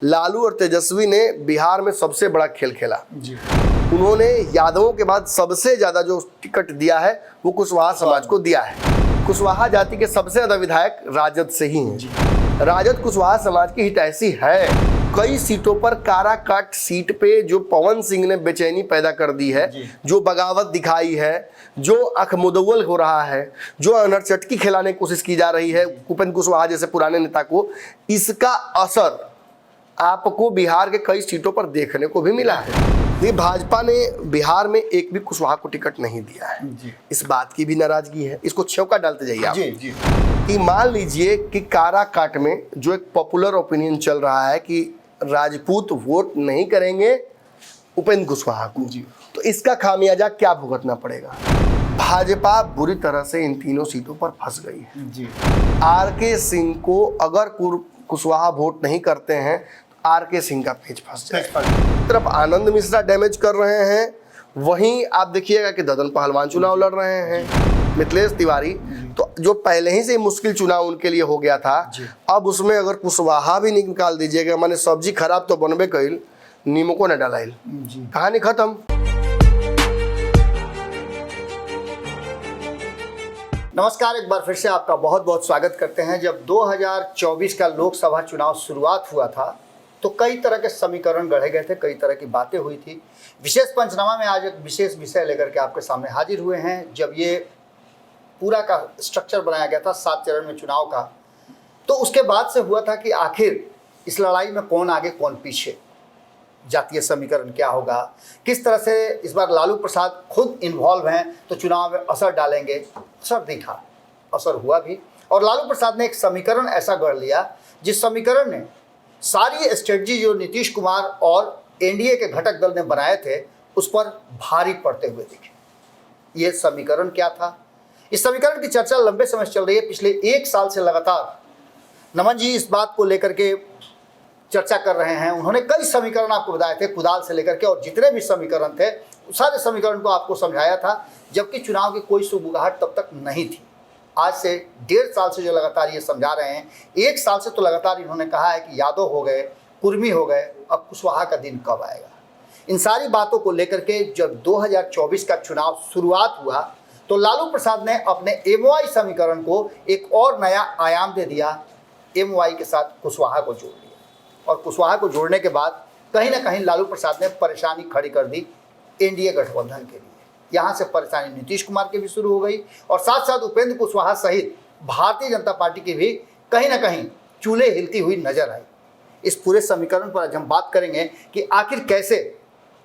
लालू और तेजस्वी ने बिहार में सबसे बड़ा खेल खेला जी। उन्होंने यादवों के बाद सबसे ज्यादा जो टिकट दिया है वो कुशवाहा समाज को दिया है। कुशवाहा जाति के सबसे ज्यादा विधायक राजद से ही हैं। राजद कुशवाहा समाज की हितैषी है। कई सीटों पर काराकाट सीट पे जो पवन सिंह ने बेचैनी पैदा कर दी है, जो बगावत दिखाई है, जो आंख मुदव्वल हो रहा है, जो अनरचटकी खिलाने की कोशिश की जा रही है उपेंद्र कुशवाहा जैसे पुराने नेता को, इसका असर आपको बिहार के कई सीटों पर देखने को भी मिला है। ये भाजपा ने बिहार में एक भी कुशवाहा को टिकट नहीं दिया है जी। इस बात की भी नाराजगी है। इसको छेवका डालते जाइए आप जी। कि मान लीजिए कि काराकाट में जो एक पॉपुलर ओपिनियन चल रहा है कि राजपूत वोट नहीं करेंगे उपेंद्र कुशवाहा को जी, तो इसका खामियाजा क्या भुगतना पड़ेगा। भाजपा बुरी तरह से इन तीनों सीटों पर फंस गई है जी। आर.के. सिंह को अगर कुशवाहा वोट नहीं करते हैं तो आर.के. सिंह का पेच फंस जाएगा। एक तरफ आनंद मिश्रा डैमेज कर रहे हैं, वहीं आप देखिएगा कि ददन पहलवान चुनाव लड़ रहे हैं, मिथिलेश तिवारी, तो जो पहले ही से मुश्किल चुनाव उनके लिए हो गया था, अब उसमें अगर कुशवाहा भी निकाल दीजिएगा, माने सब्जी खराब तो बनबे कइल, नीमको न डालाइल, कहानी खत्म। नमस्कार, एक बार फिर से आपका बहुत बहुत स्वागत करते हैं। जब 2024 का लोकसभा चुनाव शुरुआत हुआ था तो कई तरह के समीकरण गढ़े गए थे, कई तरह की बातें हुई थी। विशेष पंचनामा में आज एक विशेष विषय लेकर के आपके सामने हाजिर हुए हैं। जब ये पूरा का स्ट्रक्चर बनाया गया था 7 चरण में चुनाव का, तो उसके बाद से हुआ था कि आखिर इस लड़ाई में कौन आगे कौन पीछे, जातीय समीकरण क्या होगा, किस तरह से इस बार लालू प्रसाद खुद इन्वॉल्व हैं तो चुनाव में असर डालेंगे। असर दिखा, असर हुआ भी, और लालू प्रसाद ने एक समीकरण ऐसा गढ़ लिया जिस समीकरण ने सारी स्ट्रेटजी जो नीतीश कुमार और एनडीए के घटक दल ने बनाए थे उस पर भारी पड़ते हुए दिखे। ये समीकरण क्या था? इस समीकरण की चर्चा लंबे समय से चल रही है। पिछले 1 साल से लगातार नमन जी इस बात को लेकर के चर्चा कर रहे हैं। उन्होंने कई समीकरण आपको बताए थे, कुदाल से लेकर के, और जितने भी समीकरण थे सारे समीकरण को आपको समझाया था, जबकि चुनाव की कोई सुगबुगाहट तब तक नहीं थी। आज से 1.5 साल से जो लगातार ये समझा रहे हैं, 1 साल से तो लगातार इन्होंने कहा है कि यादव हो गए, कुर्मी हो गए, अब कुशवाहा का दिन कब आएगा। इन सारी बातों को लेकर के जब 2024 का चुनाव शुरुआत हुआ तो लालू प्रसाद ने अपने MOI समीकरण को एक और नया आयाम दे दिया। MOI के साथ कुशवाहा को जोड़ दिया, और कुशवाहा को जोड़ने के बाद कहीं ना कहीं लालू प्रसाद ने परेशानी खड़ी कर दी एनडीए गठबंधन के लिए। यहाँ से परेशानी नीतीश कुमार की भी शुरू हो गई, और साथ साथ उपेंद्र कुशवाहा सहित भारतीय जनता पार्टी की भी कहीं ना कहीं चूल्हे हिलती हुई नजर आई। इस पूरे समीकरण पर आज हम बात करेंगे कि आखिर कैसे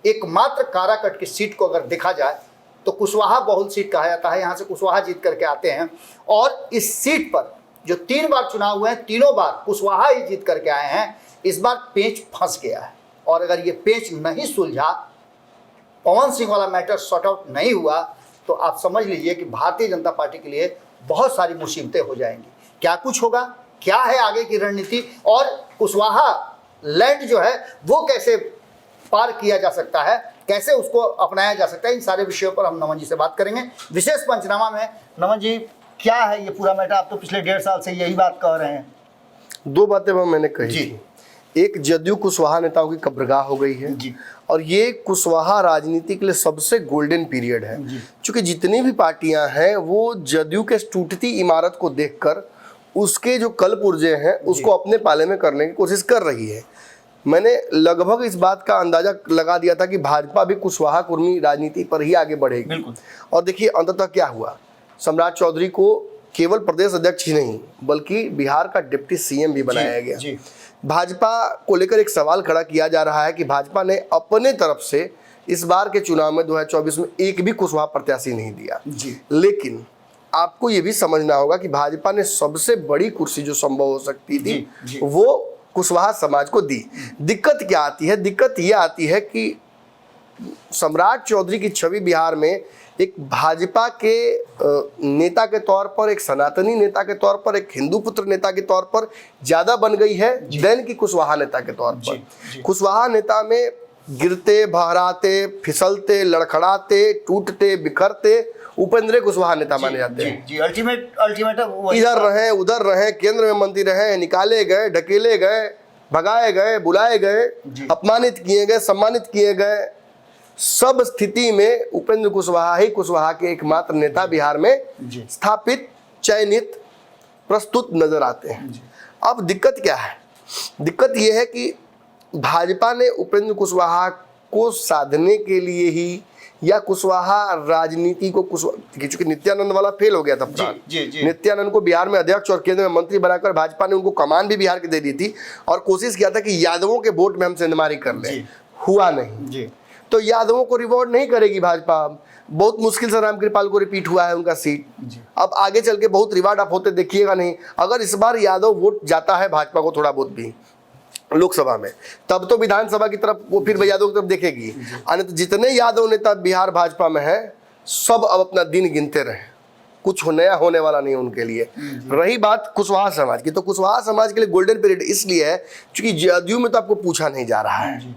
एकमात्र काराकट की सीट को अगर देखा जाए तो कुशवाहा बहुल सीट कहा जाता है, यहाँ से कुशवाहा जीत करके आते हैं, और इस सीट पर जो 3 बार चुनाव हुए हैं, तीनों बार कुशवाहा ही जीत करके आए हैं। इस बार पेंच फंस गया है, और अगर ये पेंच नहीं सुलझा, पवन सिंह वाला मैटर सॉर्ट आउट नहीं हुआ, तो आप समझ लीजिए कि भारतीय जनता पार्टी के लिए बहुत सारी मुसीबतें हो जाएंगी। क्या कुछ होगा, क्या है आगे की रणनीति, और कुशवाहा लैंड जो है वो कैसे पार किया जा सकता है, कैसे उसको अपनाया जा सकता है, इन सारे विषयों पर हम नमन जी से बात करेंगे विशेष पंचनामा में। नमन जी, क्या है ये पूरा मैटर? आप तो पिछले 1.5 साल से यही बात कह रहे हैं। 2 बातें मैंने कही थी। एक, जदयू कुशवाहा नेताओं की कब्रगाह हो गई है जी। और ये कुशवाहा राजनीति के लिए सबसे गोल्डन पीरियड है, क्योंकि जितनी भी पार्टियां हैं वो जदयू के टूटती इमारत को देखकर उसके जो कल पुर्जे हैं उसको अपने पाले में करने की कोशिश कर रही है। मैंने लगभग इस बात का अंदाजा लगा दिया था कि भाजपा भी कुशवाहा कुर्मी राजनीति पर ही आगे बढ़ेगी, और देखिए अंततः क्या हुआ। सम्राट चौधरी को केवल प्रदेश अध्यक्ष ही नहीं बल्कि बिहार का डिप्टी CM भी बनाया गया। भाजपा को लेकर एक सवाल खड़ा किया जा रहा है कि भाजपा ने अपने तरफ से इस बार के चुनाव में 2024 में एक भी कुशवाहा प्रत्याशी नहीं दिया जी। लेकिन आपको ये भी समझना होगा कि भाजपा ने सबसे बड़ी कुर्सी जो संभव हो सकती थी वो कुशवाहा समाज को दी। दिक्कत क्या आती है? दिक्कत ये आती है कि सम्राट चौधरी की छवि बिहार में एक भाजपा के नेता के तौर पर, एक सनातनी नेता के तौर पर, एक हिंदू पुत्र नेता के तौर पर ज्यादा बन गई है देन की कुशवाहा नेता के तौर पर। कुशवाहा नेता में गिरते, बहराते, फिसलते, लड़खड़ाते, टूटते, बिखरते उपेंद्र कुशवाहा नेता माने जाते हैं। अल्टीमेट इधर रहे, उधर रहे, केंद्र में मंत्री रहे, निकाले गए, ढकेले गए, भगाए गए, बुलाए गए, अपमानित किए गए, सम्मानित किए गए, सब स्थिति में उपेंद्र कुशवाहा ही कुशवाहा के एकमात्र नेता बिहार में स्थापित, चयनित, प्रस्तुत नजर आते हैं। अब दिक्कत क्या है? दिक्कत यह है कि भाजपा ने उपेंद्र कुशवाहा को साधने के लिए ही, या कुशवाहा राजनीति को क्योंकि नित्यानंद वाला फेल हो गया था प्लान। नित्यानंद को बिहार में अध्यक्ष और केंद्र में मंत्री बनाकर भाजपा ने उनको कमान भी बिहार की दे दी थी और कोशिश किया था कि यादवों के वोट में हम सेंधमारी कर ले, हुआ नहीं। तो यादवों को रिवॉर्ड नहीं करेगी भाजपा। बहुत मुश्किल से रामकृपाल को रिपीट हुआ है उनका सीट। अब आगे चल के बहुत रिवार्ड आप होते देखिएगा नहीं। अगर इस बार यादव वोट जाता है भाजपा को थोड़ा बहुत भी लोकसभा में, तब तो विधानसभा की तरफ वो फिर यादव की तरफ देखेगी। अन्यथा जितने यादव नेता बिहार भाजपा में है सब अब अपना दिन गिनते रहे, कुछ नया होने वाला नहीं उनके लिए। रही बात कुशवाहा समाज की, तो कुशवाहा समाज के लिए गोल्डन पीरियड इसलिए है क्योंकि जदयू में तो आपको पूछा नहीं जा रहा है।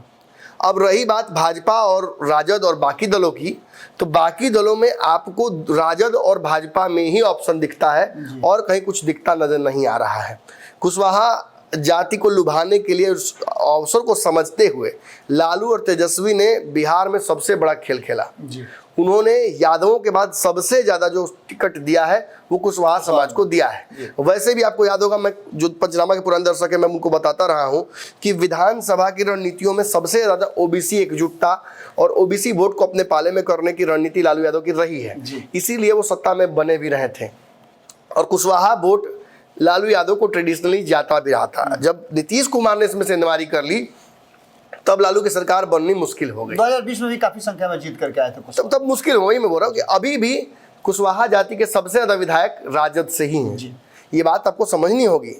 अब रही बात भाजपा और राजद और बाकी दलों की, तो बाकी दलों में आपको राजद और भाजपा में ही ऑप्शन दिखता है और कहीं कुछ दिखता नजर नहीं आ रहा है। कुशवाहा जाति को लुभाने के लिए उस अवसर को समझते हुए लालू और तेजस्वी ने बिहार में सबसे बड़ा खेल खेला। उन्होंने यादवों के बाद सबसे ज्यादा जो टिकट दिया है वो कुशवाहा समाज को दिया है। वैसे भी आपको याद होगा, मैं जो पंचनामा के पुराने दर्शक है मैं उनको बताता रहा हूं कि विधानसभा की रणनीतियों में सबसे ज्यादा ओबीसी एकजुटता और ओबीसी वोट को अपने पाले में करने की रणनीति लालू यादव की रही है। इसीलिए वो सत्ता में बने भी रहे थे और कुशवाहा वोट लालू यादव को ट्रेडिशनली जाता भी रहा था। जब नीतीश कुमार ने इसमें सेंधमारी कर ली तब लालू की सरकार बननी मुश्किल हो गई। 2020 में भी काफी संख्या में जीत करके आए थे। तब मुश्किल हो गई। मैं बोल रहा हूँ कि अभी भी कुशवाहा जाति के सबसे ज्यादा विधायक राजद से ही हैं। ये बात आपको समझनी होगी।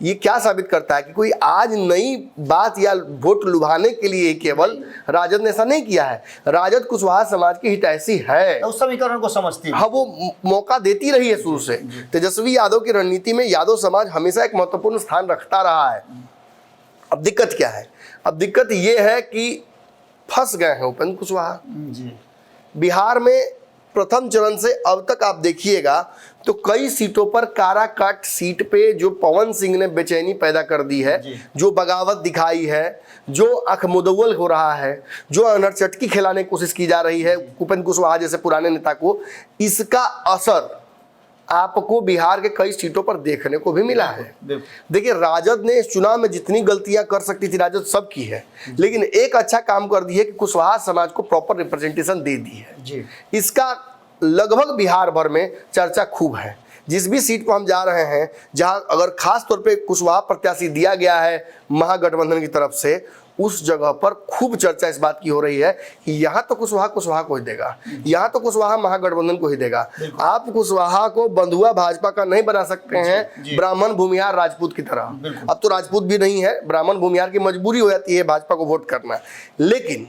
ये क्या साबित करता है कि कोई आज नई बात या वोट लुभाने के लिए केवल राजद ने ऐसा नहीं किया है। राजद कुशवाहा समाज की हितैषी है, उस समीकरण को समझती है। हाँ, वो मौका देती रही है शुरू से। तेजस्वी यादव की रणनीति में यादव समाज हमेशा एक महत्वपूर्ण स्थान रखता रहा है। अब दिक्कत क्या है? अब दिक्कत ये है कि फंस गए हैं उपेंद्र कुशवाहा। बिहार में प्रथम चरण से अब तक आप देखिएगा तो कई सीटों पर काराकाट सीट पे जो पवन सिंह ने बेचैनी पैदा कर दी है, जो बगावत दिखाई है, जो आंख मुदव्वल हो रहा है, जो अनरचटकी खिलाने की कोशिश की जा रही है उपेंद्र कुशवाहा जैसे पुराने नेता को, इसका असर आपको बिहार के कई सीटों पर देखने को भी मिला है। देखिए, राजद ने इस चुनाव में जितनी गलतियां कर सकती थी राजद सब की है, लेकिन एक अच्छा काम कर दी है कि कुशवाहा समाज को प्रॉपर रिप्रेजेंटेशन दे दी है। इसका लगभग बिहार भर में चर्चा खूब है। जिस भी सीट पर हम जा रहे हैं, जहां अगर खास तौर पे कुशवाहा प्रत्याशी दिया गया है महागठबंधन की तरफ से, उस जगह पर खूब चर्चा इस बात की हो रही है कि यहाँ तो कुशवाहा को ही देगा, यहाँ तो कुशवाहा महागठबंधन को ही देगा। आप कुशवाहा को बंधुआ भाजपा का नहीं बना सकते हैं ब्राह्मण भूमिहार राजपूत की तरह। अब तो राजपूत भी नहीं है, ब्राह्मण भूमिहार की मजबूरी हो जाती है भाजपा को वोट करना। लेकिन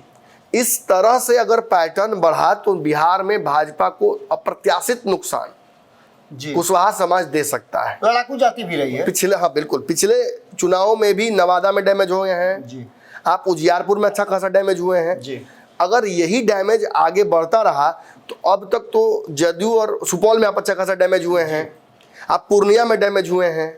इस तरह से अगर पैटर्न बढ़ा तो बिहार में भाजपा को अप्रत्याशित नुकसान कुशवाहा समाज दे सकता है। लड़ाकू जाति भी रही है पिछले, हाँ बिल्कुल, पिछले चुनावों में भी नवादा में डैमेज हुए हैं, आप उजियारपुर में अच्छा खासा डैमेज हुए हैं। अगर यही डैमेज आगे बढ़ता रहा तो अब तक तो जदयू और सुपौल में आप अच्छा खासा डैमेज हुए हैं, आप पूर्णिया में डैमेज हुए हैं,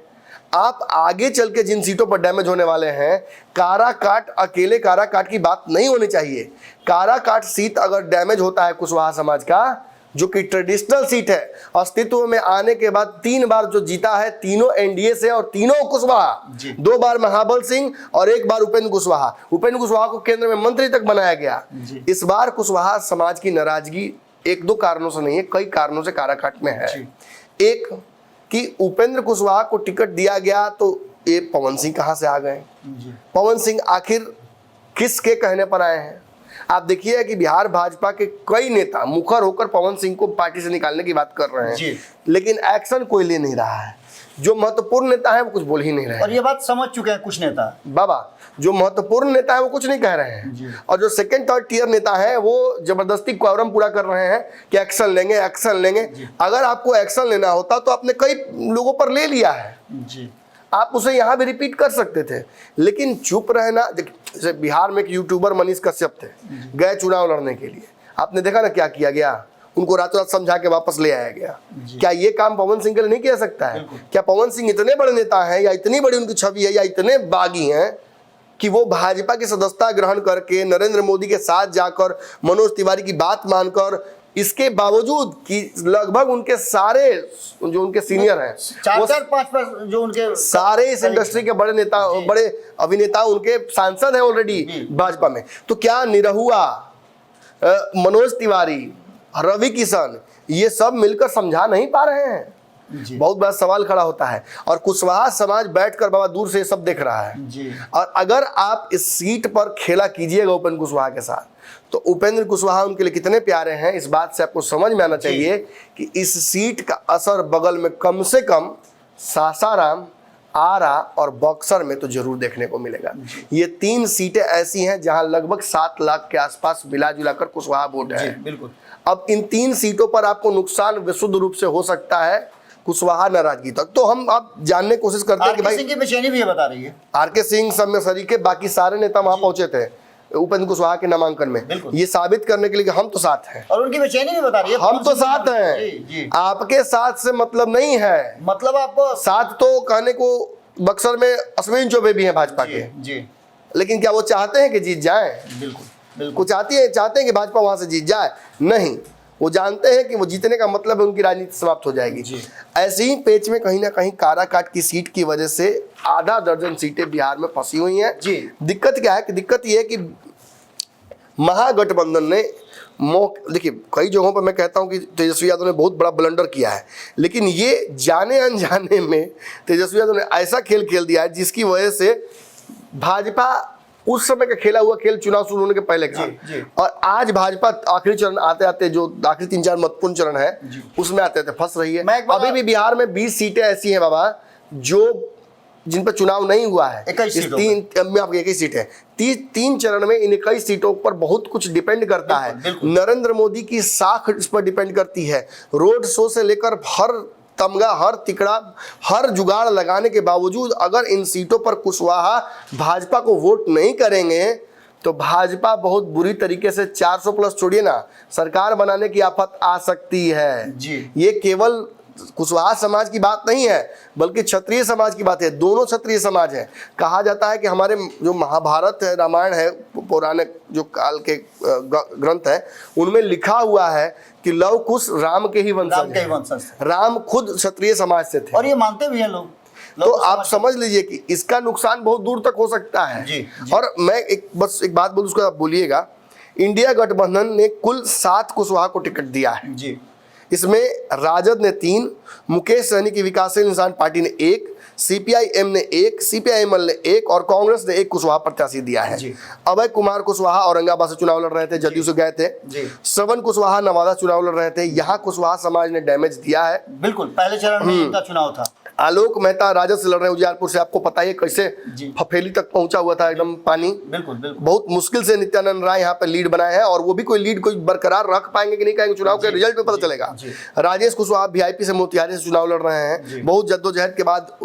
आप आगे चल के जिन सीटों पर डैमेज होने वाले हैं, काराकाट, अकेले काराकाट की बात नहीं होनी चाहिए। काराकाट सीट अगर डैमेज होता है कुशवाहा समाज का, जो कि ट्रेडिशनल सीट है, अस्तित्व में आने के बाद 3 बार जो जीता है, तीनों एनडीए से और तीनों कुशवाहा, 2 बार महाबल सिंह और 1 बार उपेंद्र कुशवाहा। उपेंद्र कुशवाहा को केंद्र में मंत्री तक बनाया गया। इस बार कुशवाहा समाज की नाराजगी 1-2 कारणों से नहीं है, कई कारणों से काराकाट में है। एक कि उपेंद्र कुशवाहा को टिकट दिया गया तो ये पवन सिंह कहां से आ गए? पवन सिंह आखिर किसके कहने पर आए हैं? आप देखिए कि बिहार भाजपा के कई नेता मुखर होकर पवन सिंह को पार्टी से निकालने की बात कर रहे हैं, लेकिन एक्शन कोई ले नहीं रहा है। जो महत्वपूर्ण नेता है वो कुछ बोल ही नहीं रहे हैं। और ये बात समझ चुके हैं कुछ नेता बाबा, जो महत्वपूर्ण नेता है वो कुछ नहीं कह रहे हैं, और जो 2nd-3rd टियर नेता है वो जबरदस्ती क्वारम पूरा कर रहे हैं कि एक्शन लेंगे, एक्शन लेंगे। अगर आपको एक्शन लेना होता तो आपने कई लोगों पर ले लिया है, आप उसे यहाँ भी रिपीट कर सकते थे, लेकिन चुप रहना। जैसे बिहार में एक यूट्यूबर मनीष कश्यप थे, गए चुनाव लड़ने के लिए, आपने देखा ना क्या किया गया, उनको रातों रात समझा के वापस ले आया गया। क्या ये काम पवन सिंह के लिए नहीं किया सकता है? क्या पवन सिंह इतने बड़े नेता हैं, या इतनी बड़ी उनकी छवि है, या इतने बागी हैं कि वो भाजपा की सदस्यता ग्रहण करके नरेंद्र मोदी के साथ जाकर मनोज तिवारी की बात मानकर, इसके बावजूद कि लगभग उनके सारे जो उनके सीनियर हैं, वो 4-5 जो उनके सारे इस इंडस्ट्री के बड़े नेता, बड़े अभिनेता उनके सांसद हैं ऑलरेडी भाजपा में, तो क्या निरहुआ, मनोज तिवारी, रवि किशन, ये सब मिलकर समझा नहीं पा रहे हैं? बहुत बड़ा सवाल खड़ा होता है। और कुशवाहा समाज बैठकर बाबा दूर से ये सब देख रहा है जी। और अगर आप इस सीट पर खेला कीजिएगा उपेंद्र कुशवाहा के साथ, तो उपेंद्र कुशवाहा उनके लिए कितने प्यारे हैं, इस बात से आपको समझ में आना चाहिए कि इस सीट का असर बगल में कम से कम सासाराम, आरा और बक्सर में तो जरूर देखने को मिलेगा। ये 3 सीटें ऐसी हैं जहां लगभग 7 लाख के आसपास मिला जुलाकर कुशवाहा वोट है। बिल्कुल। अब इन 3 सीटों पर आपको नुकसान विशुद्ध रूप से हो सकता है कुशवाहा नाराजगी तक। तो हम अब जानने की कोशिश करते हैं कि भाई सिंह की बेचैनी भी ये बता रही है। आरके सिंह सब में शरीके, बाकी सारे नेता वहां पहुंचे थे उपेंद्र कुशवाहा के नामांकन में, ये साबित करने के लिए कि हम तो साथ हैं, और उनकी बेचैनी भी बता रही है। हम तो साथ हैं, आपके साथ से मतलब नहीं है। मतलब आपको साथ तो कहने को बक्सर में अश्विन चौबे भी हैं भाजपा के जी, लेकिन क्या वो चाहते हैं कि जीत जाए? बिल्कुल। कुछ चाहते हैं कि भाजपा वहां से जीत जाए? नहीं, वो जानते हैं कि वो जीतने का मतलब है उनकी राजनीति समाप्त हो जाएगी। ऐसे ही पेच में कहीं ना कहीं काराकाट की सीट की वजह से आधा दर्जन सीटें बिहार में फंसी हुई हैं। दिक्कत क्या है कि दिक्कत ये है कि महागठबंधन ने देखिए कई जगहों पर मैं कहता हूं कि तेजस्वी यादव ने बहुत बड़ा ब्लंडर किया है, लेकिन ये जाने अनजाने में तेजस्वी यादव ने ऐसा खेल खेल दिया है जिसकी वजह से भाजपा उस समय का खेला हुआ खेल चुनाव शुरू होने के पहले का, और आज भाजपा आखिरी चरण आते आते जो आखिरी 3-4 महत्वपूर्ण चरण है उसमें आते आते फंस रही है। अभी भी बिहार में 20 सीटें ऐसी हैं बाबा जो जिन पर चुनाव नहीं हुआ है। 21 सीटें 3 चरण में, इन 21 सीटों पर बहुत कुछ डिपेंड करता है। नरेंद्र मोदी की साख इस पर डिपेंड करती है। रोड शो से लेकर हर तमगा, हर तिकड़ा, हर जुगाड़ लगाने के बावजूद अगर इन सीटों पर कुशवाहा भाजपा को वोट नहीं करेंगे तो भाजपा बहुत बुरी तरीके से 400 प्लस छोड़िए ना, सरकार बनाने की आफत आ सकती है जी। ये केवल कुशवाहा समाज की बात नहीं है बल्कि क्षत्रिय समाज की बात है। दोनों क्षत्रिय समाज है। कहा जाता है कि हमारे जो महाभारत है, रामायण है, पौराणिक जो काल के ग्रंथ है, उनमें लिखा हुआ है कि लव कुश राम के ही वंशज। राम खुद क्षत्रिय समाज से थे और ये मानते भी हैं लोग। तो आप समझ लीजिए कि इसका नुकसान बहुत दूर तक हो सकता है जी। और मैं एक बात बोलूं, उसको आप बोलिएगा। इंडिया गठबंधन ने कुल 7 कुशवाहा को टिकट दिया है जी। इसमें राजद ने 3, मुकेश सहनी की विकासशील इंसान पार्टी ने 1, सीपीआईएम ने 1, सीपीआईएमएल ने 1 और कांग्रेस ने 1 कुशवाहा प्रत्याशी दिया है। अभय कुमार कुशवाहा औरंगाबाद से चुनाव लड़ रहे थे, जदयू से गए थे। श्रवण कुशवाहा नवादा चुनाव लड़ रहे थे, यहाँ कुशवाहा समाज ने डैमेज दिया है। बिल्कुल, पहले चरण में इनका चुनाव था। आलोक मेहता राजद से लड़ रहे हैं उजियारपुर से, आपको पता है कैसे फफेली तक पहुंचा हुआ था एकदम पानी। बिल्कुल। बहुत मुश्किल से नित्यानंद राय यहाँ पे लीड बनाए हैं और वो भी कोई लीड कोई बरकरार रख पाएंगे कि नहीं कहेंगे, चुनाव के रिजल्ट पे पता चलेगा। राजेश कुशवाहा वीआईपी से मोतिहारी से चुनाव लड़ रहे हैं। बहुत जद्दोजहद के बाद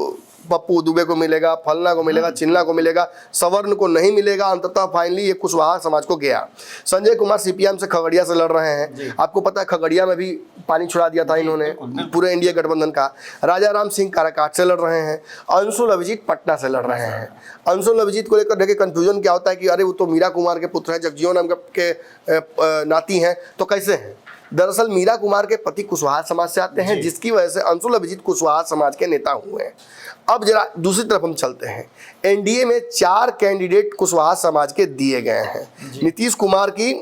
पप्पू दुबे को मिलेगा, फलना को मिलेगा, चिन्ना को मिलेगा, सवर्ण को नहीं मिलेगा। अंततः फाइनली ये कुशवाहा समाज को गया। संजय कुमार सीपीएम से खगड़िया से लड़ रहे हैं। आपको पता है खगड़िया में भी पानी छुड़ा दिया था इन्होंने पूरे इंडिया गठबंधन का। राजा राम सिंह काराकाट से लड़ रहे हैं। अंशुल अभिजीत पटना से लड़ रहे हैं। अंशुल अभिजीत को लेकर देखिए कंफ्यूजन क्या होता है कि अरे वो तो मीरा कुमार के पुत्र हैं, जगजीवन राम के नाती हैं, तो कैसे हैं? दरअसल मीरा कुमार के पति कुशवाहा समाज से आते हैं, जिसकी वजह से अंशुल अभिजीत कुशवाहा समाज के नेता हुए हैं। अब जरा दूसरी तरफ हम चलते हैं। एनडीए में 4 कैंडिडेट कुशवाहा समाज के दिए गए हैं। नीतीश कुमार की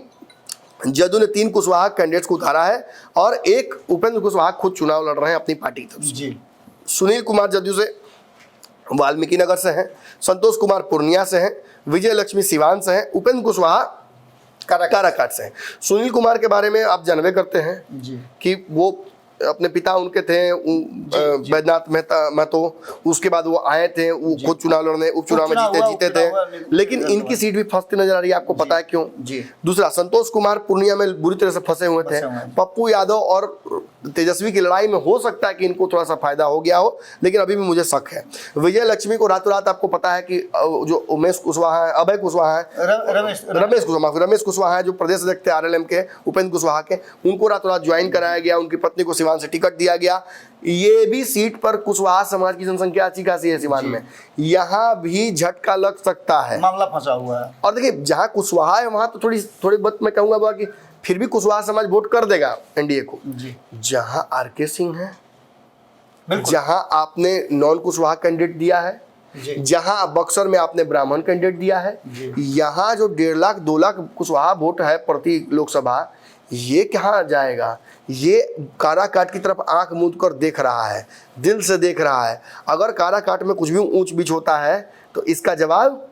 जदयू ने 3 कुशवाहा कैंडिडेट्स को उतारा है और 1 उपेंद्र कुशवाहा खुद चुनाव लड़ रहे हैं अपनी पार्टी की तरफ से। सुनील कुमार जदयू से वाल्मीकि नगर से हैं, संतोष कुमार पूर्णिया से हैं, विजय लक्ष्मी सिवान से हैं, उपेंद्र कुशवाहा काराकाट से हैं। सुनील कुमार के बारे में आप जानवे करते हैं कि वो अपने पिता उनके थे बैद्यनाथ महतो, उसके बाद वो आए थे, वो खुद चुनाव लड़ने, उपचुनाव में जीते थे, लेकिन इनकी सीट भी फंसती नजर आ रही है। आपको पता है क्यों? दूसरा, संतोष कुमार पूर्णिया में बुरी तरह से फंसे हुए थे। पप्पू यादव और तेजस्वी की लड़ाई में हो सकता है कि इनको थोड़ा सा फायदा हो गया हो, लेकिन अभी भी मुझे शक है। विजय लक्ष्मी को रातों रात आपको पता है कि जो उमेश कुशवाहा है, अभय कुशवाहा है, रमेश कुशवाहा है जो प्रदेश अध्यक्ष थे आरएलएम के, उपेंद्र कुशवाहा के, उनको रातों रात ज्वाइन कराया गया। उनकी पत्नी को सिवान से टिकट दिया गया। ये भी सीट पर कुशवाहा समाज की जनसंख्या अच्छी खासी है सिवान में, यहाँ भी झटका लग सकता है, मामला फंसा हुआ है। और देखिए जहाँ कुशवाहा है वहाँ तो थोड़ी बात मैं कहूँगा बाबा कि फिर भी कुशवाहा समाज वोट कर देगा एनडीए को। जहाँ आरके सिंह है, जहाँ आपने नॉन कुशवाहा कैंडिडेट दिया है, जहाँ बक्सर में आपने ब्राह्मण कैंडिडेट दिया है, यहाँ जो 1.5 लाख 2 लाख कुशवाहा वोट है प्रति लोकसभा, ये कहाँ जाएगा? ये काराकाट की तरफ आंख मूंद कर देख रहा है, दिल से देख रहा है। अगर काराकाट में कुछ भी ऊंच बीच होता है तो इसका जवाब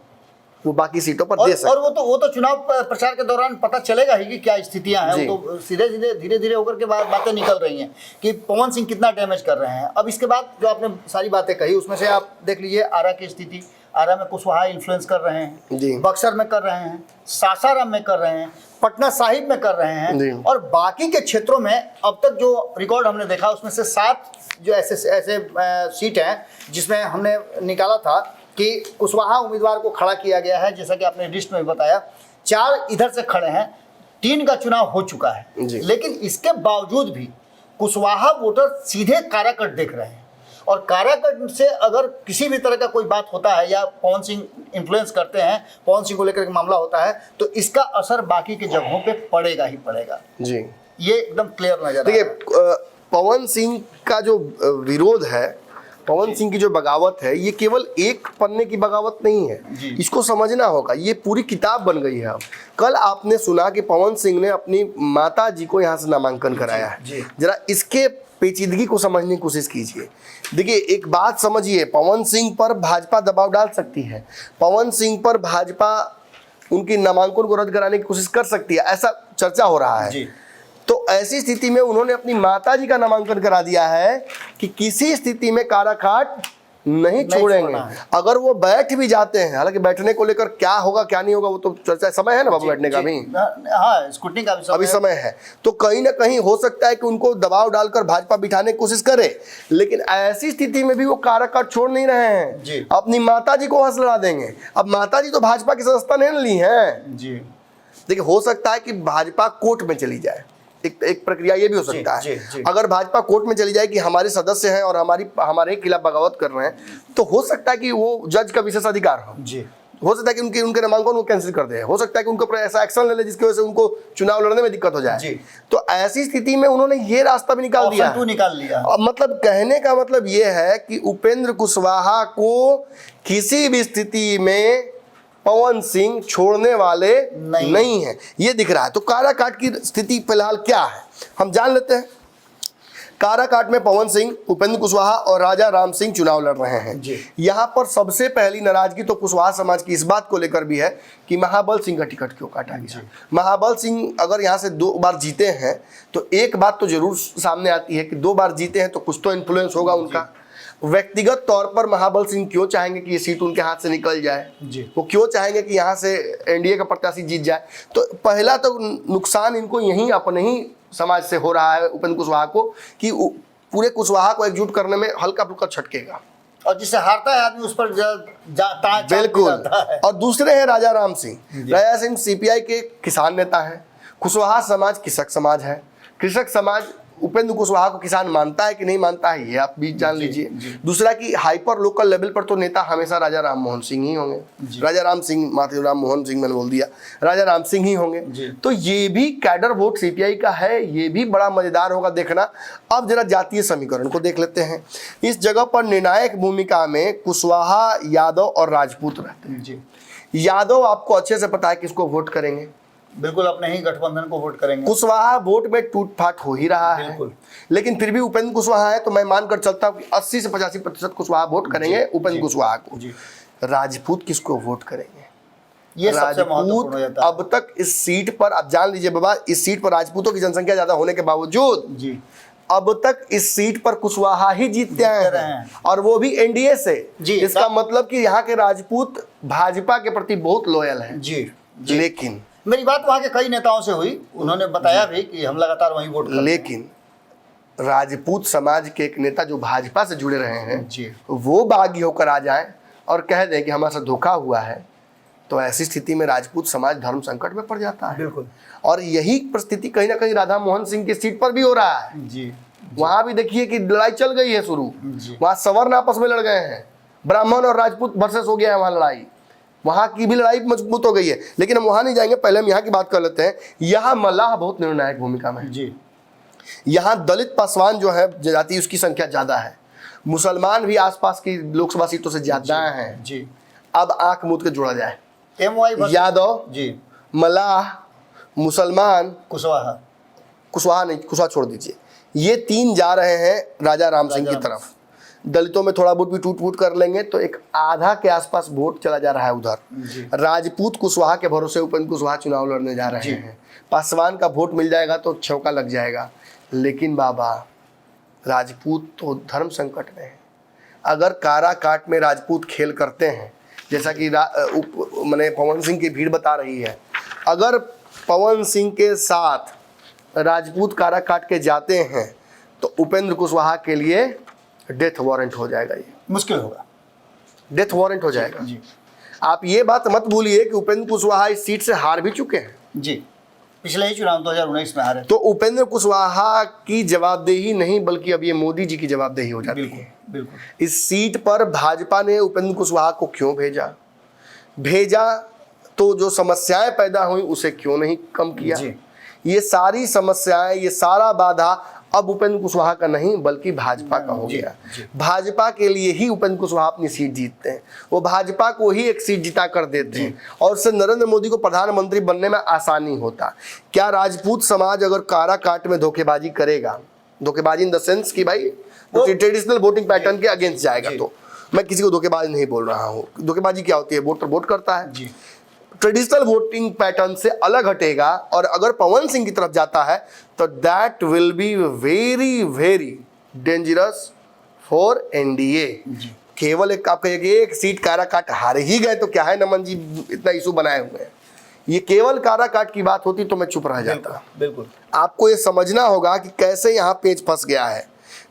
वो बाकी सीटों पर दे सकते। और वो तो चुनाव प्रचार के दौरान पता चलेगा ही कि क्या स्थितियां हैं। वो तो धीरे धीरे होकर के बातें निकल रही हैं कि पवन सिंह कितना डैमेज कर रहे हैं। अब इसके बाद जो आपने सारी बातें कही उसमें से आप देख लीजिए आरा की स्थिति, आरा में कुशवाहा इन्फ्लुएंस कर रहे हैं, बक्सर में कर रहे हैं, सासाराम में कर रहे हैं, पटना साहिब में कर रहे हैं, और बाकी के क्षेत्रों में अब तक जो रिकॉर्ड हमने देखा उसमें से 7 जो ऐसे सीट हैं जिसमें हमने निकाला था कि कुशवाहा उम्मीदवार को खड़ा किया गया है, जैसा कि आपने लिस्ट में बताया। 4 इधर से खड़े हैं, 3 का चुनाव हो चुका है, लेकिन इसके बावजूद भी कुशवाहा वोटर सीधे काराकट देख रहे हैं, और काराकट से अगर किसी भी तरह का कोई बात होता है या पवन सिंह इन्फ्लुएंस करते हैं, पवन सिंह को लेकर के मामला होता है, तो इसका असर बाकी के जगहों पे पड़ेगा ही पड़ेगा। जी, ये एकदम क्लियर नजर देखिए पवन सिंह का जो विरोध है, पवन सिंह की जो बगावत है, ये केवल एक पन्ने की बगावत नहीं है, इसको समझना होगा। ये पूरी किताब बन गई है। अब कल आपने सुना कि पवन सिंह ने अपनी माता जी को यहाँ से नामांकन कराया है। जरा इसके पेचीदगी को समझने की कोशिश कीजिए। देखिए एक बात समझिए, पवन सिंह पर भाजपा दबाव डाल सकती है, पवन सिंह पर भाजपा उनकी नामांकन को रद्द कराने की कोशिश कर सकती है, ऐसा चर्चा हो रहा है। तो ऐसी स्थिति में उन्होंने अपनी माताजी का नामांकन करा दिया है कि किसी स्थिति में काराकाट नहीं छोड़ेंगे। अगर वो बैठ भी जाते हैं, हालांकि बैठने को लेकर क्या होगा क्या नहीं होगा वो तो चर्चा, समय है ना बाबू बैठने का भी, हाँ, स्कूटनी का भी अभी समय है। तो कहीं ना कहीं हो सकता है कि उनको दबाव डालकर भाजपा बिठाने की कोशिश करे, लेकिन ऐसी स्थिति में भी वो काराकाट छोड़ नहीं रहे हैं, अपनी माताजी को हंस लड़ा देंगे। अब माताजी तो भाजपा की सदस्यता नहीं ली है। देखिए हो सकता है कि भाजपा कोर्ट में चली जाए, एक प्रक्रिया ये भी हो सकता है। अगर भाजपा कोर्ट में चली जाए कि हमारे सदस्य हैं और हमारे खिलाफ बगावत कर रहे हैं, तो हो सकता है कि वो जज का विशेष अधिकार हो सकता है कि उनके नामांकन को कैंसिल कर दे, हो सकता है कि उनके ऊपर ऐसा एक्शन ले ले जिसकी वजह से उनको चुनाव लड़ने में दिक्कत हो जाए। तो ऐसी स्थिति में उन्होंने ये रास्ता भी निकाल दिया। मतलब कहने का मतलब ये है कि उपेंद्र कुशवाहा को किसी भी स्थिति में पवन सिंह छोड़ने वाले नहीं है, ये दिख रहा है। तो काराकाट की स्थिति फिलहाल क्या है हम जान लेते हैं। काराकाट में पवन सिंह, उपेंद्र कुशवाहा और राजा राम सिंह चुनाव लड़ रहे हैं। यहाँ पर सबसे पहली नाराजगी तो कुशवाहा समाज की इस बात को लेकर भी है कि महाबल सिंह का टिकट क्यों काटा गया। महाबल सिंह अगर यहाँ से 2 बार जीते हैं तो एक बात तो जरूर सामने आती है कि 2 बार जीते हैं तो कुछ तो इन्फ्लुएंस होगा उनका। व्यक्तिगत तौर पर महाबल सिंह क्यों चाहेंगे कि ये सीट उनके हाथ से निकल जाए, वो क्यों चाहेंगे कि यहाँ से एनडीए का प्रत्याशी जीत जाए। तो पहला तो नुकसान इनको यहीं अपने ही समाज से हो रहा है उपेंद्र कुशवाहा को, कि पूरे कुशवाहा को एकजुट करने में हल्का फुल्का छटकेगा, और जिससे हारता है आदमी उस पर बिल्कुल। और दूसरे हैं राजा राम सिंह। राजा सिंह सीपीआई के किसान नेता हैं, कुशवाहा समाज कृषक समाज है। कृषक समाज उपेंद्र कुशवाहा को किसान मानता है कि नहीं मानता है ये आप भी जान लीजिए। दूसरा कि हाइपर लोकल लेवल पर तो नेता हमेशा राजा राम मोहन सिंह ही होंगे, राजा राम सिंह, माथे राम मोहन सिंह मैंने बोल दिया, राजा राम सिंह ही होंगे। तो ये भी कैडर वोट सीपीआई का है, ये भी बड़ा मजेदार होगा देखना। अब जरा जातीय समीकरण को देख लेते हैं। इस जगह पर निर्णायक भूमिका में कुशवाहा, यादव और राजपूत रहते हैं। यादव आपको अच्छे से पता है किसको वोट करेंगे, बिल्कुल अपने ही गठबंधन को वोट करेंगे। कुशवाहा वोट में टूट फाट हो ही रहा है, लेकिन फिर भी उपेंद्र कुशवाहा है तो मैं मानकर चलता हूँ कि 80 से 85% कुशवाहा वोट करेंगे उपेंद्र कुशवाहा को। राजपूत किसको वोट करेंगे, ये सबसे महत्वपूर्ण हो जाता है। अब तक इस सीट पर आप जान लीजिए बाबा, इस सीट पर राजपूतों की जनसंख्या ज्यादा होने के बावजूद अब तक इस सीट पर कुशवाहा ही जीतते हैं, और वो भी एनडीए से। इसका मतलब कि यहाँ के राजपूत भाजपा के प्रति बहुत लॉयल हैं। लेकिन मेरी बात वहाँ के कई नेताओं से हुई, उन्होंने बताया भी कि हम लगातार वहीं वोट करते हैं। लेकिन राजपूत समाज के एक नेता जो भाजपा से जुड़े रहे हैं वो बागी होकर आ जाए और कह दें कि हमारे साथ धोखा हुआ है, तो ऐसी स्थिति में राजपूत समाज धर्म संकट में पड़ जाता है। बिल्कुल। और यही परिस्थिति कहीं ना कहीं राधा मोहन सिंह की सीट पर भी हो रहा है। वहां भी देखिए कि लड़ाई चल गई है शुरू। वहां सवर्ण आपस में लड़ गए हैं, ब्राह्मण और राजपूत वर्सेस हो गया है वहां लड़ाई, वहां की भी लड़ाई मजबूत हो गई है। लेकिन हम वहां नहीं जाएंगे, पहले हम यहाँ की बात कर लेते हैं। यहाँ मल्लाह बहुत निर्णायक भूमिका में है जी। यहाँ दलित पासवान जो है जाति, उसकी संख्या ज्यादा है। मुसलमान भी आसपास की लोकसभा सीटों से ज्यादा हैं। जी। अब आंख मूंद के जोड़ा जाए, MY यादव, जी, मल्लाह, मुसलमान, कुशवाहा नहीं, कुशवाहा छोड़ दीजिए, ये तीन जा रहे हैं राजा राम सिंह की तरफ। दलितों में थोड़ा बहुत भी टूट फूट कर लेंगे तो एक आधा के आसपास वोट चला जा रहा है उधर। राजपूत कुशवाहा के भरोसे उपेंद्र कुशवाहा चुनाव लड़ने जा रहे हैं। पासवान का वोट मिल जाएगा तो छौका लग जाएगा। लेकिन बाबा, राजपूत तो धर्म संकट में है। अगर काराकाट में राजपूत खेल करते हैं, जैसा कि मैंने पवन सिंह की भीड़ बता रही है, अगर पवन सिंह के साथ राजपूत काराकाट के जाते हैं तो उपेंद्र कुशवाहा के लिए डेथ वारंट हो जाएगा। ये मुश्किल होगा, डेथ वारंट हो जाएगा जी। आप ये बात मत भूलिए कि उपेंद्र कुशवाहा इस सीट से हार भी चुके हैं जी। पिछले ही चुनाव 2019 में हारे। तो उपेंद्र कुशवाहा की जवाबदेही नहीं, बल्कि अब ये मोदी जी की जवाबदेही हो जाती है। बिल्कुल। इस सीट पर भाजपा ने उपेंद्र कुशवाहा को क्यों भेजा तो जो समस्याएं पैदा हुई उसे क्यों नहीं कम किया जी। ये सारी समस्याएं, ये सारा बाधा अब उपेंद्र कुशवाहा का नहीं बल्कि भाजपा का हो गया। भाजपा के लिए ही उपेंद्र कुशवाहा अपनी सीट जीतते हैं, वो भाजपा को ही एक सीट जिता कर देते हैं और उससे नरेंद्र मोदी को प्रधानमंत्री बनने में आसानी होता। क्या राजपूत समाज अगर काराकाट में धोखेबाजी करेगा, धोखेबाजी इन द सेंस कि भाई ट्रेडिशनल वोटिंग पैटर्न के अगेंस्ट जाएगा, तो मैं किसी को धोखेबाजी नहीं बोल रहा हूँ। धोखेबाजी क्या होती है, वोटर वोट करता है, ट्रेडिशनल वोटिंग पैटर्न से अलग हटेगा और अगर पवन सिंह की तरफ जाता है तो that will be very very dangerous for NDA. केवल एक आप कहिए एक सीट काराकाट हार ही गए तो क्या है, नमन जी इतना इशू बनाए हुए हैं। ये केवल काराकाट की बात होती तो मैं चुप रह जाता। बिल्कुल। आपको ये समझना होगा कि कैसे यहाँ पेच फंस गया है।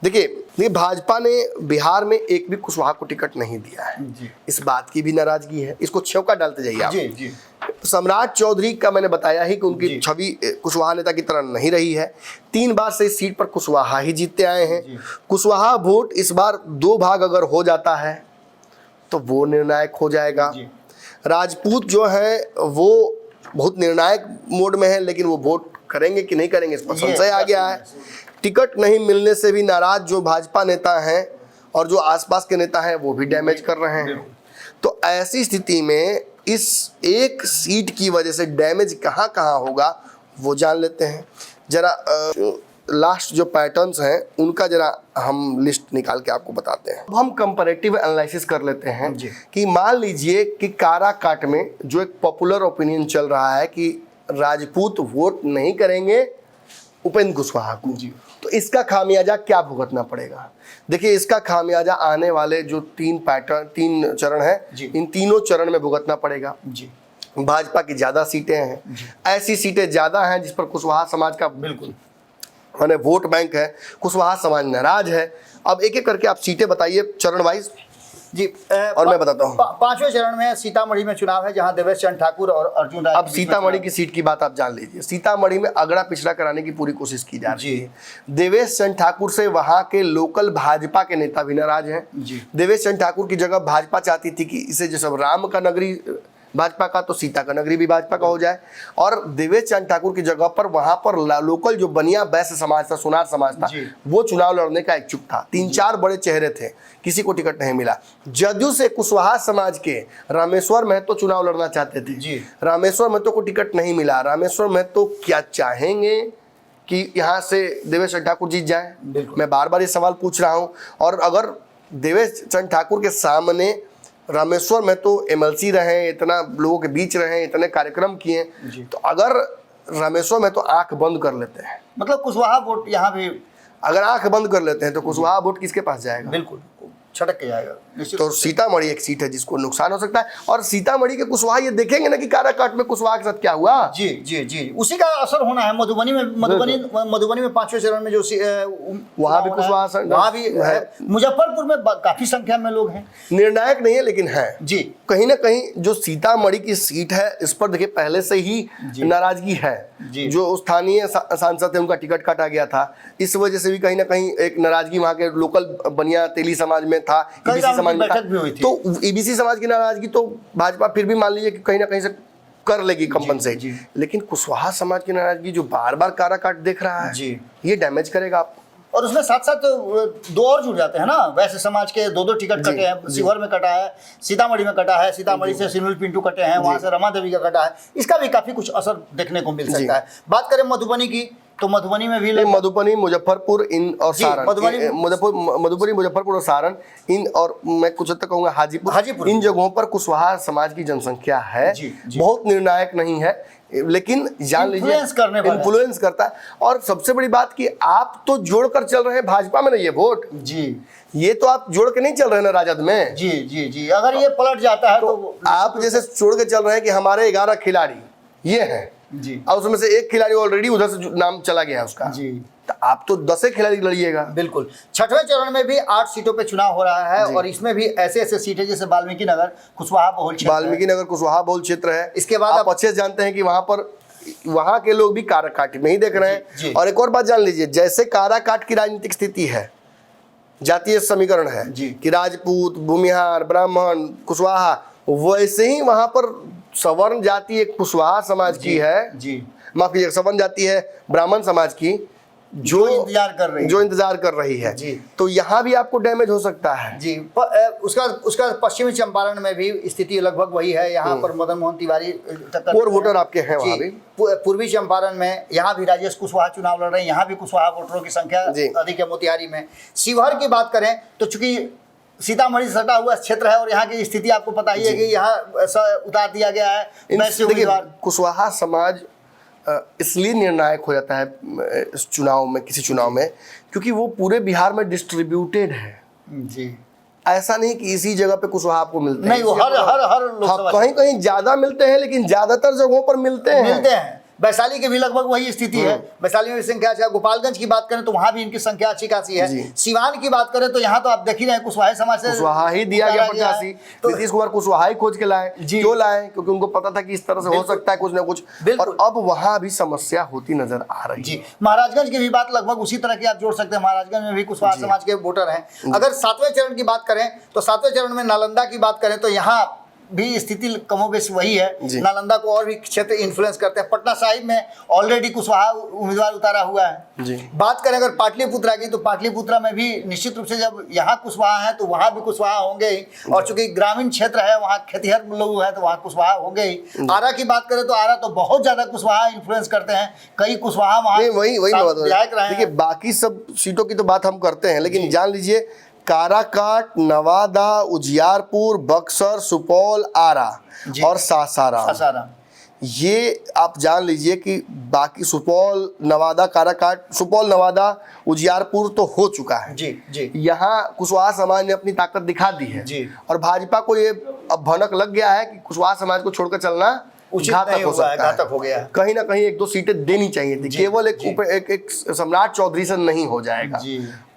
देखिए भाजपा ने बिहार में एक भी कुशवाहा को टिकट नहीं दिया है जी। इस बात की भी नाराजगी है, इसको छौका डालते जाइए आप। जी, जी। सम्राट चौधरी का मैंने बताया ही कि उनकी छवि कुशवाहा नेता की तरह नहीं रही है। 3 बार से इस सीट पर कुशवाहा ही जीतते आए हैं। कुशवाहा वोट इस बार 2 भाग अगर हो जाता है तो वो निर्णायक हो जाएगा। राजपूत जो है वो बहुत निर्णायक मोड में है, लेकिन वो वोट करेंगे कि नहीं करेंगे इस पर संशय आ गया है। टिकट नहीं मिलने से भी नाराज जो भाजपा नेता हैं और जो आसपास के नेता हैं वो भी डैमेज कर रहे हैं। तो ऐसी स्थिति में इस एक सीट की वजह से डैमेज कहाँ कहाँ होगा वो जान लेते हैं। जरा लास्ट जो पैटर्न्स हैं उनका जरा हम लिस्ट निकाल के आपको बताते हैं। अब हम कंपैरेटिव एनालिसिस कर लेते हैं कि मान लीजिए कि काराकाट में जो एक पॉपुलर ओपिनियन चल रहा है कि राजपूत वोट नहीं करेंगे उपेंद्र कुशवाहा को, तो इसका खामियाजा क्या भुगतना पड़ेगा। देखिए इसका खामियाजा आने वाले जो 3 चरण हैं, इन तीनों चरण में भुगतना पड़ेगा। भाजपा की ज्यादा सीटें हैं, ऐसी सीटें ज्यादा हैं जिस पर कुशवाहा समाज का बिल्कुल माने वोट बैंक है, कुशवाहा समाज नाराज है। अब एक एक करके आप सीटें बताइए चरण वाइज जी। और मैं बताता हूँ। 5वें चरण में सीतामढ़ी में चुनाव है जहां देवेश चंद्र ठाकुर और अर्जुन राय। अब सीतामढ़ी की सीट की बात आप जान लीजिए। सीतामढ़ी में अगड़ा पिछड़ा कराने की पूरी कोशिश की जा रही है। देवेश चंद्र ठाकुर से वहां के लोकल भाजपा के नेता भी नाराज हैं। देवेश चंद्र ठाकुर की जगह भाजपा चाहती थी कि इसे जैसे राम का नगरी भाजपा का तो सीता का नगरी भी भाजपा का हो जाए, और देवेश चंद्र ठाकुर की जगह पर वहां पर लोकल जो बनिया वैश्य समाज था, सोनार समाज था, वो चुनाव लड़ने का इच्छुक था। 3-4 बड़े चेहरे थे, किसी को टिकट नहीं मिला। जदयू से कुशवाहा समाज के रामेश्वर महतो चुनाव लड़ना चाहते थे, रामेश्वर महतो को टिकट नहीं मिला। रामेश्वर महतो क्या चाहेंगे कि यहाँ से देवेश चंद्र ठाकुर जीत जाए? मैं बार बार ये सवाल पूछ रहा हूँ। और अगर देवेश चंद्र ठाकुर के सामने रामेश्वर में तो एमएलसी रहे, इतना लोगों के बीच रहे, इतने कार्यक्रम किए, तो अगर रामेश्वर में तो आंख बंद कर लेते हैं, मतलब कुशवाहा वोट यहाँ भी अगर आंख बंद कर लेते हैं तो कुशवाहा वोट किसके पास जाएगा? बिल्कुल छटक के जाएगा। निश्चित तो रूप से। सीतामढ़ी एक सीट है जिसको नुकसान हो सकता है। और सीतामढ़ी के कुशवाहा ये देखेंगे ना कि काराकाट में कुशवाहा के साथ क्या हुआ। जी जी जी, उसी का असर होना है। मधुबनी में 5वें चरण में जो वहाँ भी कुशवाहा वहाँ भी है। मुजफ्फरपुर में काफी संख्या में लोग हैं। निर्णायक नहीं है लेकिन है जी, कहीं ना कहीं जो सीतामढ़ी की सीट है इस पर देखिए पहले से ही नाराजगी है। जी। जो स्थानीय सांसद थे उनका टिकट काटा गया था, इस वजह से भी कहीं ना कहीं एक नाराजगी वहाँ के लोकल बनिया तेली समाज में था, ईबीसी समाज में था। तो ईबीसी समाज की नाराजगी तो भाजपा फिर भी मान लीजिए कि कहीं ना कहीं से कर लेगी कंपनसेट, लेकिन कुशवाहा समाज की नाराजगी जो बार बार काराकाट देख रहा है जी, ये डैमेज करेगा आपको। और उसमें साथ साथ दो और जुड़ जाते हैं ना, वैसे समाज के दो टटिकट कटे हैं। शिवहर में कटा है, सीतामढ़ी में कटा है, सीतामढ़ी से सुनील पिंटू कटे हैं, वहां से रमा देवी का कटा है। इसका भी काफी कुछ असर देखने को मिल सकता है। बात करें मधुबनी की, तो मधुबनी में भी मधुबनी, मुजफ्फरपुर इन और सारण, मधुबनी, मुजफ्फरपुर और सारण इन, और मैं कुछ हद तक कहूंगा हाजीपुर, इन जगहों पर कुशवाहा समाज की जनसंख्या है। बहुत निर्णायक नहीं है लेकिन जान लीजिए इन्फ्लुएंस करता है। और सबसे बड़ी बात कि आप तो जोड़कर चल रहे हैं भाजपा में, नहीं ये वोट जी, ये तो आप जोड़ के नहीं चल रहे हैं ना राजद में। जी जी जी, अगर ये पलट जाता है तो आप जैसे जोड़ के चल रहे हैं कि हमारे 11 खिलाड़ी ये हैं जी, और उसमें से एक खिलाड़ी ऑलरेडी उधर से नाम चला गया है उसका जी, तो आप तो 10 खिलाड़ी लड़िएगा। बिल्कुल। 6वें चरण में भी 8 सीटों पे चुनाव हो रहा है और इसमें भी ऐसे ऐसे सीटें जैसे वाल्मीकि नगर कुशवाहा बहुल क्षेत्र है। इसके बाद आप अच्छे से जानते हैं कि वहां के लोग भी काराकाट में ही देख रहे हैं। और एक और बात जान लीजिए, जैसे काराकाट की राजनीतिक स्थिति है, जातीय समीकरण है कि राजपूत, भूमिहार, ब्राह्मण, कुशवाहा, वैसे ही वहां पर सवर्ण जाति एक कुशवाहा समाज की है, माफ कीजिएगा सवर्ण जाति है ब्राह्मण समाज की, जो इंतजार कर रही है जी। तो यहाँ भी आपको डैमेज हो सकता है जी। उसका पश्चिमी चंपारण में भी स्थिति लगभग वही है। यहाँ पर मदन मोहन तिवारी और वोटर आपके हैं वहाँ भी। पूर्वी चंपारण में यहाँ भी राजेश कुशवाहा चुनाव लड़ रहे हैं, यहाँ भी कुशवाहा वोटरों की संख्या अधिक है। मोतिहारी में, शिवहर की बात करें तो चूंकि सीतामढ़ी से सटा हुआ क्षेत्र है और यहाँ की स्थिति आपको पता ही है कि यहाँ उतार दिया गया है। कुशवाहा समाज इसलिए निर्णायक हो जाता है इस चुनाव में, किसी चुनाव में, क्योंकि वो पूरे बिहार में डिस्ट्रीब्यूटेड है जी। ऐसा नहीं कि इसी जगह पे कुशवाहा आपको मिलते नहीं, वो हर कहीं कहीं ज्यादा मिलते हैं लेकिन ज्यादातर जगहों पर मिलते हैं। वैशाली की भी लगभग वही स्थिति है। वैशाली में संख्या अच्छा। गोपालगंज की बात करें तो वहां भी इनकी संख्या अच्छी खासी है। सिवान की बात करें तो यहाँ तो आप देख ही रहे हैं कुशवाहा समाज से कुशवाहा ही दिया गया प्रत्याशी। नीतीश कुमार कुशवाहा ही खोज के लाए। क्यों लाए? क्योंकि उनको पता था कि इस तरह से हो सकता है कुछ ना कुछ। और अब वहां भी समस्या होती नजर आ रही है। महाराजगंज की भी बात लगभग उसी तरह की आप जोड़ सकते हैं। महाराजगंज में भी कुशवाहा समाज के वोटर हैं। अगर 7वें चरण की बात करें तो 7वें चरण में नालंदा की बात करें तो यहाँ भी स्थिति कमोबेश वही है। नालंदा को और भी क्षेत्र इन्फ्लुएंस करते हैं। पटना साहिब में ऑलरेडी कुशवाहा उम्मीदवार उतारा हुआ है। बात करें अगर पाटलिपुत्रा की तो पाटलिपुत्रा में भी निश्चित रूप से जब यहाँ कुशवाहा है तो वहाँ भी कुशवाहा होंगे ही। और चूंकि ग्रामीण क्षेत्र है, वहाँ खेतिहर लोग हैं तो वहाँ कुशवाहा होंगे ही। आरा की बात करें तो आरा तो बहुत ज्यादा कुशवाहा इन्फ्लुएंस करते हैं। कई कुशवाहा वहाँ विधायक रहे हैं। देखिए बाकी सब सीटों की तो बात हम करते हैं, लेकिन जान लीजिए काराकाट, नवादा, उजियारपुर, बक्सर, सुपौल, आरा और सासाराम, ये आप जान लीजिए कि बाकी सुपौल, नवादा, काराकाट, सुपौल, नवादा, उजियारपुर तो हो चुका है जी। यहाँ कुशवाहा समाज ने अपनी ताकत दिखा दी है जी। और भाजपा को ये अब भनक लग गया है कि कुशवाहा समाज को छोड़कर चलना घातक हो गया है। कहीं ना कहीं 1-2 सीटें देनी चाहिए थी। केवल एक सम्राट चौधरी से नहीं हो जाएगा।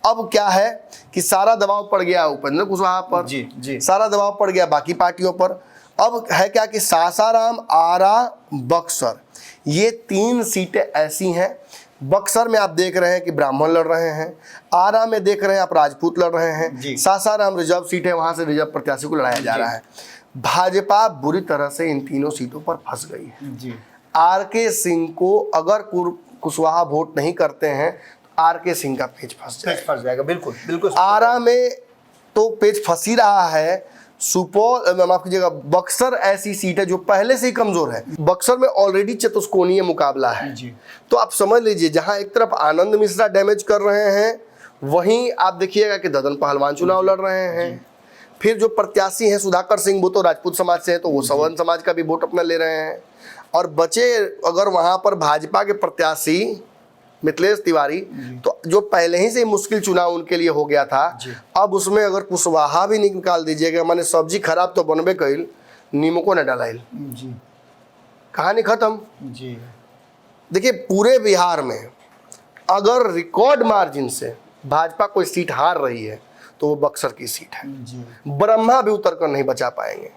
अब क्या है कि सारा दबाव पड़ गया उपेंद्र कुशवाहा पर जी। सारा दबाव पड़ गया बाकी पार्टियों पर। अब है क्या कि सासाराम, आरा, बक्सर, ये 3 सीटें ऐसी हैं। बक्सर में आप देख रहे हैं कि ब्राह्मण लड़ रहे हैं, आरा में देख रहे हैं आप राजपूत लड़ रहे हैं, सासाराम रिजर्व सीट है, वहां से रिजर्व प्रत्याशी को लड़ाया जा रहा है। भाजपा बुरी तरह से इन तीनों सीटों पर फंस गई है जी। आर.के. सिंह को अगर कुशवाहा वोट नहीं करते हैं तो आर.के. सिंह का पेच फंस जाएगा। बिल्कुल। आरा में तो पेच फंस ही रहा है। सुपौल, माफ कीजिएगा, बक्सर ऐसी सीट है जो पहले से ही कमजोर है। बक्सर में ऑलरेडी चतुष्कोणीय मुकाबला है जी। तो आप समझ लीजिए जहां एक तरफ आनंद मिश्रा डैमेज कर रहे हैं, वहीं आप देखिएगा कि ददन पहलवान चुनाव लड़ रहे हैं। फिर जो प्रत्याशी हैं सुधाकर सिंह, वो तो राजपूत समाज से है तो वो सवर्ण समाज का भी वोट अपना ले रहे हैं। और बचे अगर वहां पर भाजपा के प्रत्याशी मिथिलेश तिवारी, तो जो पहले ही से मुश्किल चुनाव उनके लिए हो गया था, अब उसमें अगर कुशवाहा भी निकाल दीजिएगा, माने सब्जी खराब तो बनबे कइल, नीमको न डलाइल, जी कहानी खत्म। जी देखिए पूरे बिहार में अगर रिकॉर्ड मार्जिन से भाजपा कोई सीट हार रही है तो वो बक्सर की सीट है। जी ब्रह्मा भी उतर कर नहीं बचा पाएंगे।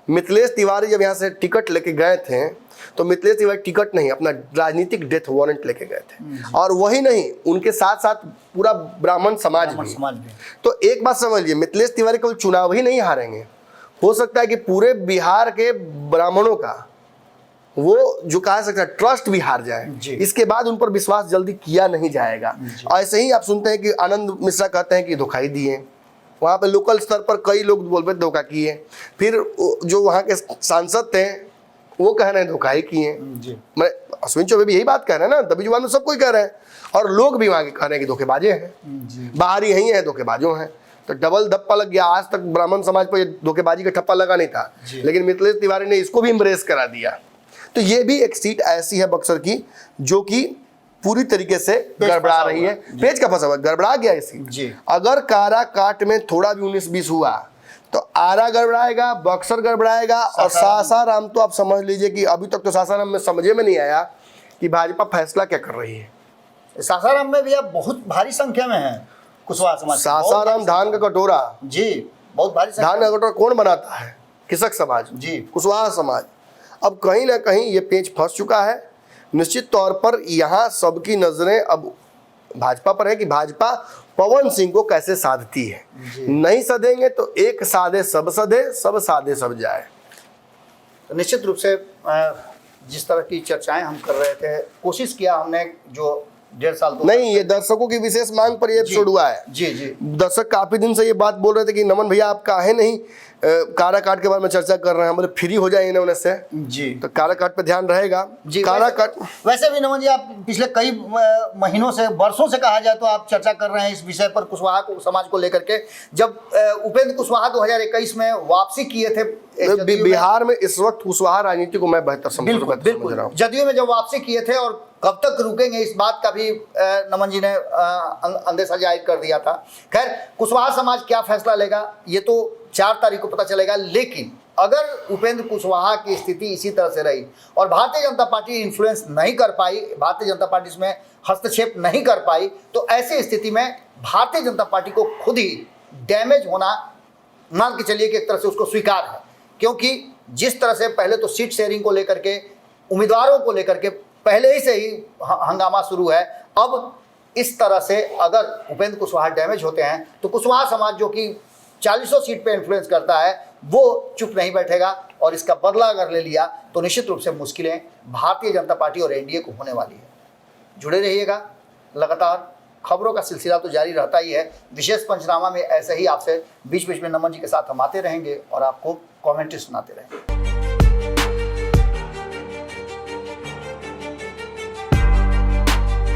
मिथिलेश तिवारी जब यहाँ से टिकट लेके गए थे तो मिथिलेश तिवारी टिकट नहीं, अपना राजनीतिक डेथ वारंट लेके गए थे, और वही नहीं, उनके साथ साथ पूरा ब्राह्मण समाज भी। तो एक बात समझिए, मिथिलेश तिवारी केवल चुनाव ही नहीं हारेंगे, हो सकता है कि पूरे बिहार के ब्राह्मणों का वो जो कहा सकता है ट्रस्ट भी हार जाए। इसके बाद उन पर विश्वास जल्दी किया नहीं जाएगा। ऐसे ही आप सुनते हैं कि आनंद मिश्रा कहते हैं कि धोखा ही दिए, वहाँ पे लोकल स्तर पर कई लोग बोलते धोखा किए, फिर जो वहाँ के सांसद थे वो कह रहे हैं धोखा ही किए। मैं अश्विन चौबे भी यही बात कह रहे हैं ना, दबी जुबान में सब कोई कह रहे हैं, और लोग भी वहाँ के कह रहे हैं कि धोखेबाजे हैं, बाहरी यही है, धोखेबाजों हैं। तो डबल धप्पा लग गया। आज तक ब्राह्मण समाज पर धोखेबाजी का ठप्पा लगा नहीं था, लेकिन मिथिलेश तिवारी ने इसको भी इम्ब्रेस करा दिया। तो ये भी एक सीट ऐसी है बक्सर की जो कि पूरी तरीके से गड़बड़ा रही है, पेज का फंसा हुआ, गड़बड़ा गया है सीट। अगर कारा काट में थोड़ा भी 19-20 हुआ तो आरा गड़बड़ाएगा, बक्सर गड़बड़ाएगा, और सासाराम तो आप समझ लीजिए कि अभी तक तो सासाराम में समझे में नहीं आया कि भाजपा फैसला क्या कर रही है। सासाराम में भी अब बहुत भारी संख्या में है कुशवाहा समाज। सासाराम धान का कटोरा, जी बहुत भारी धान का कटोरा कौन बनाता है? कृषक समाज, जी कुशवाहा समाज। अब कहीं ना कहीं ये पेच फंस चुका है। निश्चित तौर पर यहाँ सबकी नजरें अब भाजपा पर है कि भाजपा पवन सिंह को कैसे साधती है। नहीं सधेंगे तो एक साधे सब सधे, सब साधे सब जाए। तो निश्चित रूप से जिस तरह की चर्चाएं हम कर रहे थे, कोशिश किया हमने, जो 1.5 साल तो नहीं, ये दर्शकों की विशेष मांग पर ये एपिसोड हुआ है। जी दर्शक काफी दिन से ये बात बोल रहे थे कि नमन भैया आप काहे नहीं कारा काट के बारे में चर्चा कर रहे हैं, हमारे फ्री हो जाए इन्होंने से। जी तो कारा काट पे ध्यान रहेगा। जी कारा काट वैसे भी नमन जी, आप पिछले कई महीनों से, वर्षों से कहा जाए तो आप चर्चा कर रहे हैं इस विषय पर, कुशवाहा को समाज को लेकर के। जब उपेंद्र कुशवाहा 2021 में वापसी किए थे बिहार में, इस वक्त कुशवाहा राजनीति को मैं बेहतर समझ रहा हूँ। जदयू में जब वापसी किए थे, और कब तक रुकेंगे इस बात का भी नमन जी ने अंदेशा जाहिर कर दिया था। खैर, कुशवाहा समाज क्या फैसला लेगा ये तो 4 तारीख को पता चलेगा। लेकिन अगर उपेंद्र कुशवाहा की स्थिति इसी तरह से रही और भारतीय जनता पार्टी इन्फ्लुएंस नहीं कर पाई, भारतीय जनता पार्टी इसमें हस्तक्षेप नहीं कर पाई, तो ऐसी स्थिति में भारतीय जनता पार्टी को खुद ही डैमेज होना, मान के चलिए कि एक तरह से उसको स्वीकार है। क्योंकि जिस तरह से पहले तो सीट शेयरिंग को लेकर के, उम्मीदवारों को लेकर के पहले ही से ही हंगामा शुरू है, अब इस तरह से अगर उपेंद्र कुशवाहा डैमेज होते हैं तो कुशवाहा समाज जो कि 40 सीट पे इन्फ्लुएंस करता है वो चुप नहीं बैठेगा, और इसका बदला अगर ले लिया तो निश्चित रूप से मुश्किलें भारतीय जनता पार्टी और एनडीए को होने वाली है। जुड़े रहिएगा, लगातार खबरों का सिलसिला तो जारी रहता ही है। विशेष पंचनामा में ऐसे ही आपसे बीच बीच में नमन जी के साथ हम आते रहेंगे और आपको कमेंट्री सुनाते रहेंगे।